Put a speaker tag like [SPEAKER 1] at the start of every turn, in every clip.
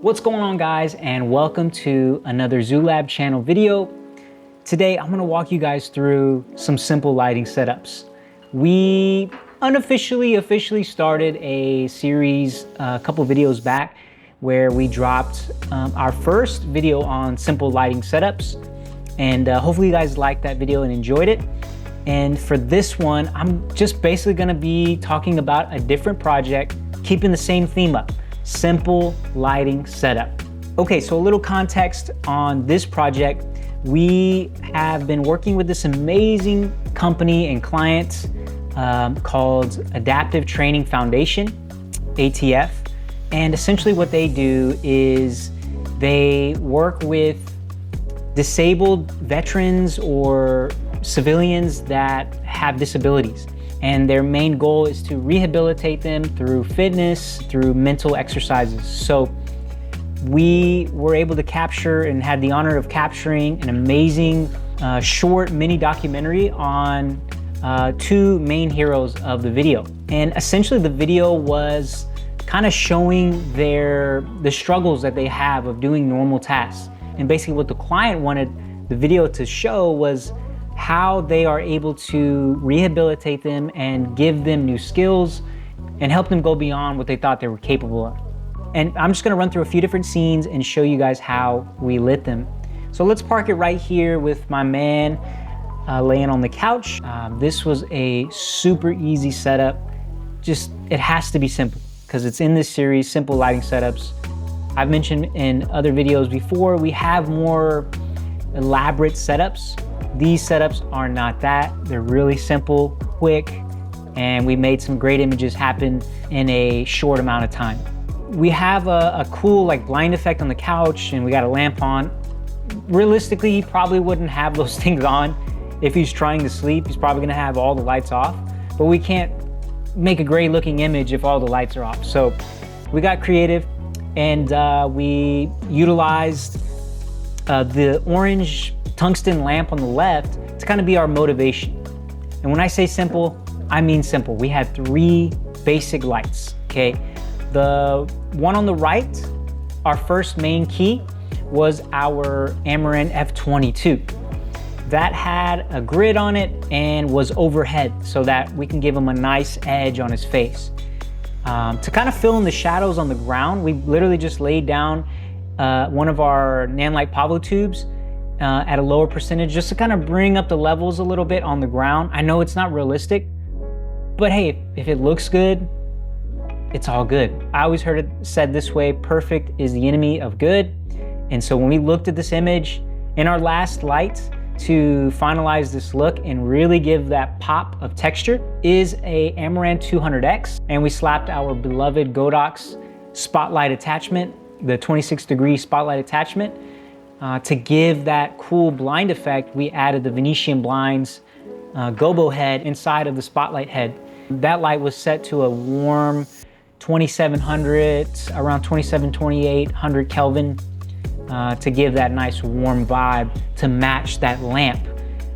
[SPEAKER 1] What's going on, guys, and welcome to another ZooLab channel video. Today I'm going to walk you guys through some simple lighting setups. We officially started a series a couple videos back where we dropped our first video on simple lighting setups, and hopefully you guys liked that video and enjoyed it. And for this one, I'm just basically going to be talking about a different project, keeping the same theme up. Simple lighting setup. Okay, so a little context on this project. We have been working with this amazing company and client called Adaptive Training Foundation, ATF. And essentially what they do is they work with disabled veterans or civilians that have disabilities. And their main goal is to rehabilitate them through fitness, through mental exercises. So we were able to capture and had the honor of capturing an amazing short mini documentary on two main heroes of the video. And essentially the video was kind of showing the struggles that they have of doing normal tasks. And basically what the client wanted the video to show was how they are able to rehabilitate them and give them new skills and help them go beyond what they thought they were capable of. And I'm just gonna run through a few different scenes and show you guys how we lit them. So let's park it right here with my man laying on the couch. This was a super easy setup. It has to be simple because it's in this series, Simple Lighting Setups. I've mentioned in other videos before, we have more elaborate setups. These setups are not that. They're really simple, quick, and we made some great images happen in a short amount of time. We have a cool blind effect on the couch, and we got a lamp on. Realistically, he probably wouldn't have those things on if he's trying to sleep. He's probably gonna have all the lights off, but we can't make a great looking image if all the lights are off. So we got creative, and we utilized the orange tungsten lamp on the left to kind of be our motivation. And when I say simple, I mean simple. We had three basic lights, okay? The one on the right, our first main key, was our Amaran F22. That had a grid on it and was overhead so that we can give him a nice edge on his face. To kind of fill in the shadows on the ground, we literally just laid down one of our Nanlite Pavo tubes at a lower percentage, just to kind of bring up the levels a little bit on the ground. I know it's not realistic, but hey, if it looks good, it's all good. I always heard it said this way: perfect is the enemy of good. And so when we looked at this image in our last light to finalize this look and really give that pop of texture is a Amaran 200X, and we slapped our beloved Godox spotlight attachment, the 26-degree spotlight attachment. To give that cool blind effect, we added the Venetian blinds gobo head inside of the spotlight head. That light was set to a warm 2700, around 2800 Kelvin, to give that nice warm vibe to match that lamp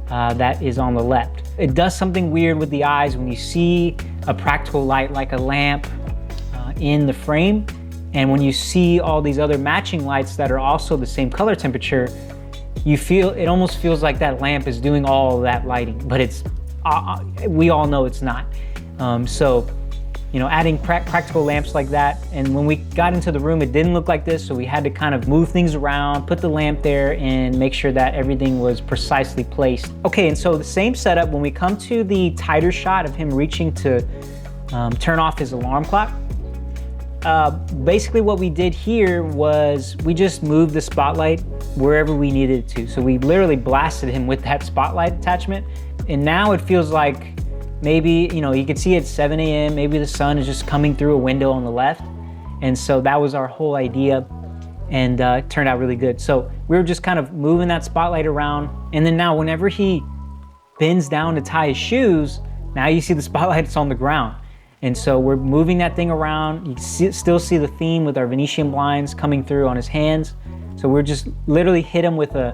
[SPEAKER 1] that is on the left. It does something weird with the eyes when you see a practical light like a lamp in the frame. And when you see all these other matching lights that are also the same color temperature, it almost feels like that lamp is doing all of that lighting, but we all know it's not. So, adding practical lamps like that, and when we got into the room, it didn't look like this, so we had to kind of move things around, put the lamp there, and make sure that everything was precisely placed. Okay, and so the same setup, when we come to the tighter shot of him reaching to turn off his alarm clock, basically what we did here was we just moved the spotlight wherever we needed it to. So we literally blasted him with that spotlight attachment. And now it feels like maybe, you can see it's 7 a.m. Maybe the sun is just coming through a window on the left. And so that was our whole idea, and it turned out really good. So we were just kind of moving that spotlight around. And then now whenever he bends down to tie his shoes, now you see the spotlight's on the ground. And so we're moving that thing around. You still see the theme with our Venetian blinds coming through on his hands. So we're just literally hit him with a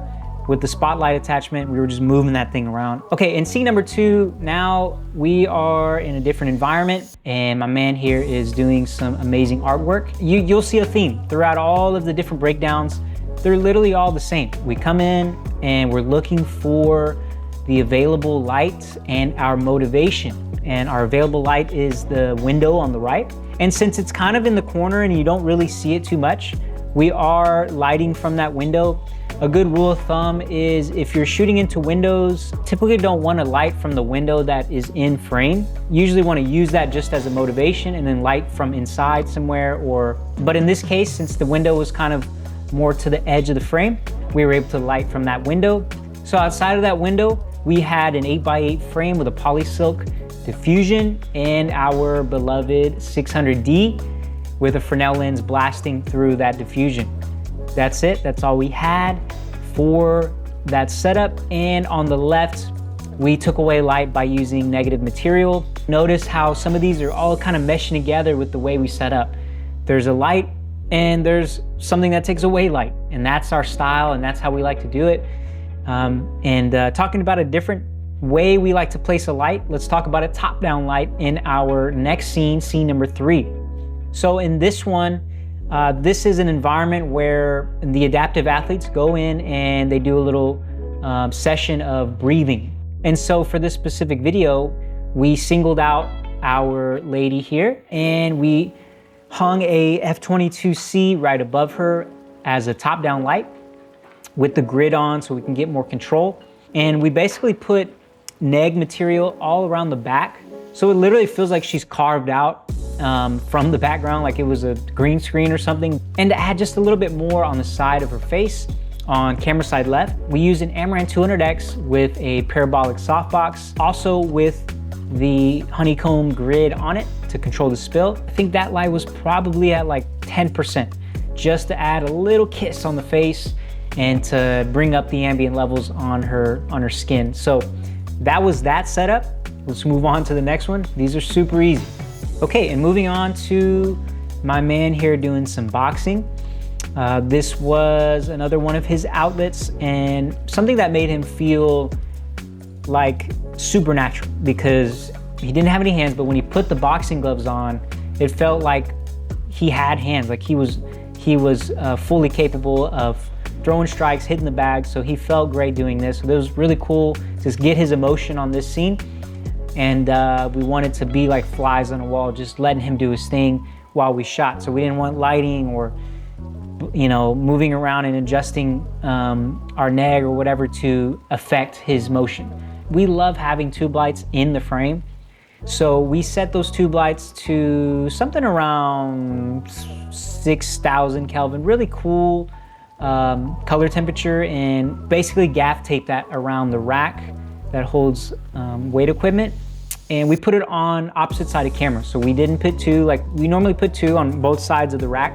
[SPEAKER 1] with the spotlight attachment. We were just moving that thing around. Okay, in scene number 2, now we are in a different environment, and my man here is doing some amazing artwork. You'll see a theme throughout all of the different breakdowns. They're literally all the same. We come in and we're looking for the available light and our motivation. And our available light is the window on the right. And since it's kind of in the corner and you don't really see it too much, we are lighting from that window. A good rule of thumb is if you're shooting into windows, typically don't want to light from the window that is in frame. Usually want to use that just as a motivation and then light from inside somewhere, but in this case, since the window was kind of more to the edge of the frame, we were able to light from that window. So outside of that window, we had an 8x8 frame with a polysilk diffusion and our beloved 600D with a Fresnel lens blasting through that diffusion. That's it, that's all we had for that setup. And on the left, we took away light by using negative material. Notice how some of these are all kind of meshing together with the way we set up. There's a light and there's something that takes away light, and that's our style and that's how we like to do it. Talking about a different way we like to place a light, let's talk about a top-down light in our next scene, scene number 3. So in this one, this is an environment where the adaptive athletes go in and they do a little session of breathing. And so for this specific video, we singled out our lady here and we hung a F-22C right above her as a top-down light with the grid on so we can get more control. And we basically put neg material all around the back. So it literally feels like she's carved out from the background, like it was a green screen or something. And to add just a little bit more on the side of her face, on camera side left, we used an Amaran 200X with a parabolic softbox, also with the honeycomb grid on it to control the spill. I think that light was probably at like 10%, just to add a little kiss on the face and to bring up the ambient levels on her skin. So that was that setup. Let's move on to the next one. These are super easy. Okay, and moving on to my man here doing some boxing. This was another one of his outlets and something that made him feel like supernatural because he didn't have any hands, but when he put the boxing gloves on, it felt like he had hands, like he was fully capable of throwing strikes, hitting the bag. So he felt great doing this. So it was really cool to just get his emotion on this scene. And we wanted to be like flies on a wall, just letting him do his thing while we shot. So we didn't want lighting or, you know, moving around and adjusting our neg or whatever to affect his motion. We love having tube lights in the frame. So we set those tube lights to something around 6,000 Kelvin, really cool color temperature, and basically gaff tape that around the rack that holds weight equipment. And we put it on opposite side of camera. So we didn't put two, like we normally put two on both sides of the rack,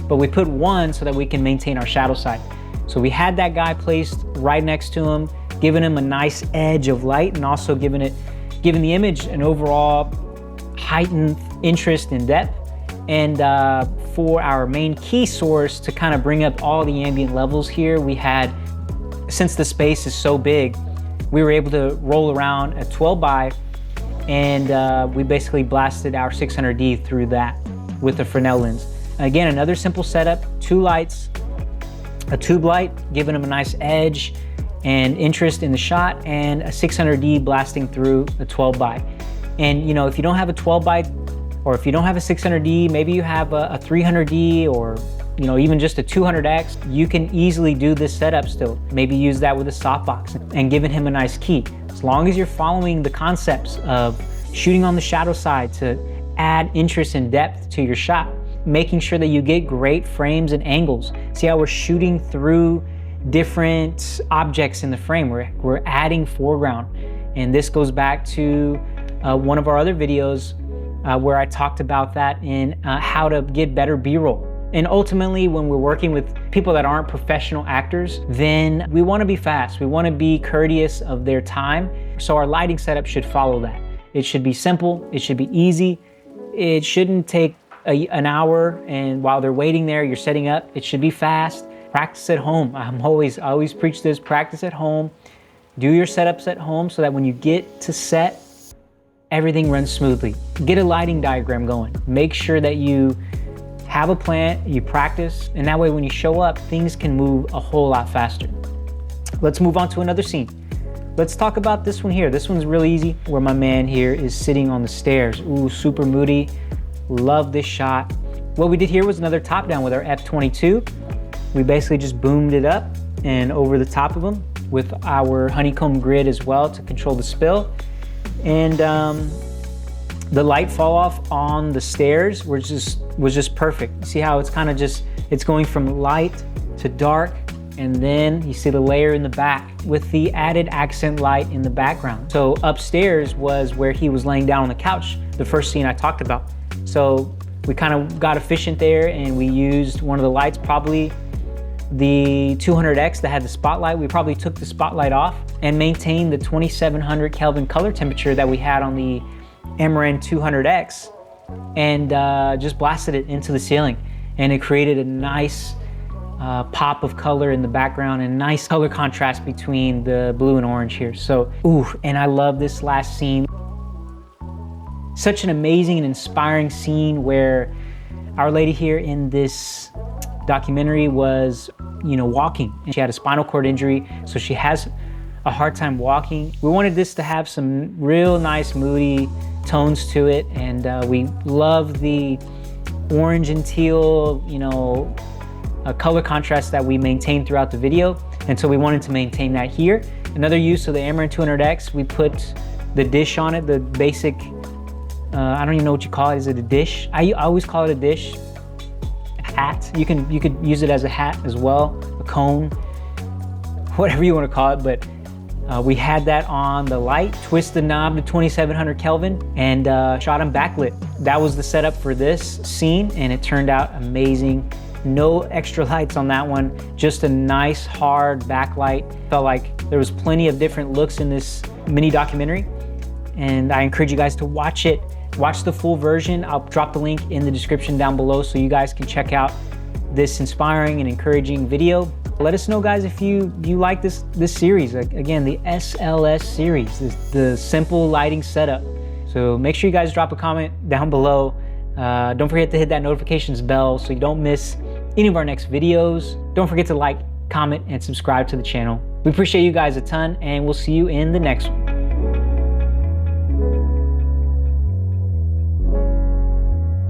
[SPEAKER 1] but we put one so that we can maintain our shadow side. So we had that guy placed right next to him, giving him a nice edge of light and also giving the image an overall heightened interest and depth. And for our main key source to kind of bring up all the ambient levels here, we had, since the space is so big, we were able to roll around a 12x and we basically blasted our 600D through that with a Fresnel lens. Again, another simple setup, 2 lights, a tube light, giving them a nice edge and interest in the shot, and a 600D blasting through a 12x. And you know, if you don't have a 12x, or if you don't have a 600D, maybe you have a 300D, or you know, even just a 200X, you can easily do this setup still. Maybe use that with a softbox and giving him a nice key. As long as you're following the concepts of shooting on the shadow side to add interest and depth to your shot, making sure that you get great frames and angles. See how we're shooting through different objects in the frame. We're adding foreground. And this goes back to one of our other videos where I talked about that in how to get better B-roll. And ultimately, when we're working with people that aren't professional actors, then we want to be fast. We want to be courteous of their time. So our lighting setup should follow that. It should be simple. It should be easy. It shouldn't take an hour, and while they're waiting there, you're setting up. It should be fast. Practice at home. I always preach this, practice at home. Do your setups at home so that when you get to set, everything runs smoothly. Get a lighting diagram going. Make sure that you have a plan, you practice, and that way when you show up, things can move a whole lot faster. Let's move on to another scene. Let's talk about this one here. This one's really easy, where my man here is sitting on the stairs. Ooh, super moody. Love this shot. What we did here was another top down with our F22. We basically just boomed it up and over the top of them with our honeycomb grid as well to control the spill. And the light fall off on the stairs was just perfect. See how it's kind of it's going from light to dark, and then you see the layer in the back with the added accent light in the background. So upstairs was where he was laying down on the couch, the first scene I talked about. So we kind of got efficient there, and we used one of the lights, probably the 200X that had the spotlight. We probably took the spotlight off and maintained the 2700 Kelvin color temperature that we had on the Amaran 200X, and just blasted it into the ceiling. And it created a nice pop of color in the background and nice color contrast between the blue and orange here. So, ooh, and I love this last scene. Such an amazing and inspiring scene where Our Lady here in this documentary was, walking, and she had a spinal cord injury, so she has a hard time walking. We wanted this to have some real nice moody tones to it, and we love the orange and teal, a color contrast that we maintained throughout the video, and so we wanted to maintain that here. Another use of the Amaran 200X, we put the dish on it, the basic, I don't even know what you call it. Is it a dish? I always call it a dish. Hat. You could use it as a hat as well, a cone, whatever you want to call it. But we had that on the light, twist the knob to 2700 Kelvin, and shot them backlit. That was the setup for this scene, and it turned out amazing. No extra lights on that one, just a nice hard backlight. Felt like there was plenty of different looks in this mini documentary, and I encourage you guys to watch it. Watch the full version. I'll drop the link in the description down below so you guys can check out this inspiring and encouraging video. Let us know, guys, if you like this series. Again, the SLS series, the simple lighting setup. So make sure you guys drop a comment down below. Don't forget to hit that notifications bell so you don't miss any of our next videos. Don't forget to like, comment, and subscribe to the channel. We appreciate you guys a ton, and we'll see you in the next one.